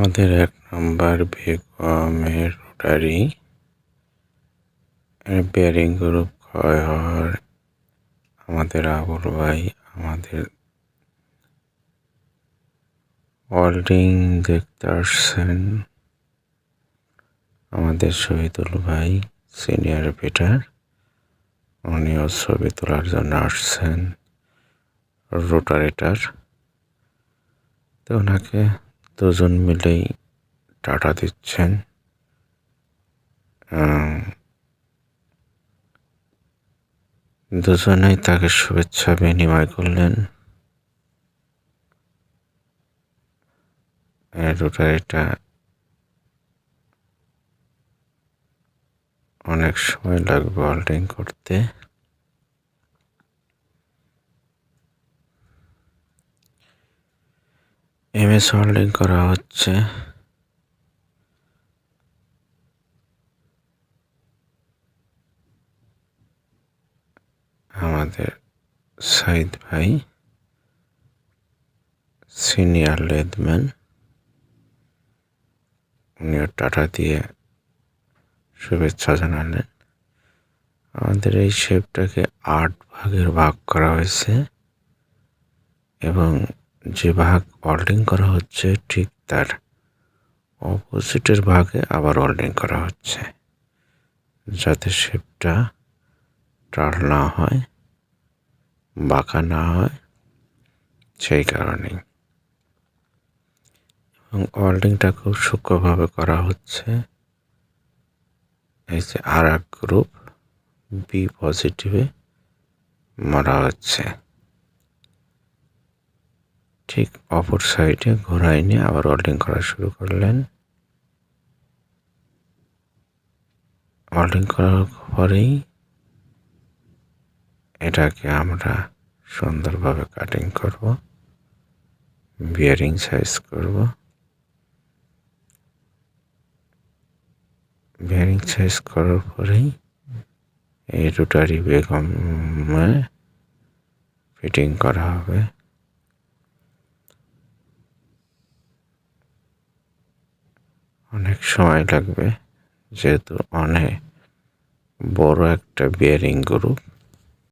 আমাদের ১ নম্বর বেগমের rotary bearing group ক্ষয় হওয়ার আমাদের আবুল ভাই আমাদের ওয়েল্ডিং দেখতে আসছেন। আমাদের শহীদুল ভাই সিনিয়র ফিটার, উনিও ছবি তোলার জন্য আসছেন রোটারিটার। তো ওনাকে দুজন মিলেই টাটা দিচ্ছেন। দুজনেই তাকে শুভেচ্ছা বিনিময় করলেন। রোটারিটা অনেক সময় লাগবে ওয়েল্ডিং করতে। MS ওয়েল্ডিং করা হচ্ছে। আমাদের সাইদ ভাই সিনিয়র লেদম্যান, উনিও টাটা দিয়ে শুভেচ্ছা জানালেন। আমাদের এই শেপটাকে 8 ভাগের ভাগ করা হয়েছে এবং যে ভাগ ওয়েল্ডিং করা হচ্ছে ঠিক তার অপোজিটের ভাগে আবার ওয়েল্ডিং করা হচ্ছে, যাতে শেপটা টাল না হয়, বাঁকা না হয়, সেই কারণেই। এবং ওয়েল্ডিংটা খুব সূক্ষ্মভাবে করা হচ্ছে। এই যে আর এক গ্রুপ বি পজিটিভে মারা হচ্ছে, ঠিক অপর সাইডে ঘোরায় নিয়ে আবার ওয়েল্ডিং করা শুরু করলেন। ওয়েল্ডিং করার পরেই এটাকে আমরা সুন্দরভাবে কাটিং করব, বিয়ারিং সাইজ করব। বিয়ারিং সাইজ করার পরেই এই রোটারি বেগমে ফিটিং করা হবে। অনেক সময় লাগবে, যেহেতু অনেক বড় একটা বিয়ারিং গ্রুপ।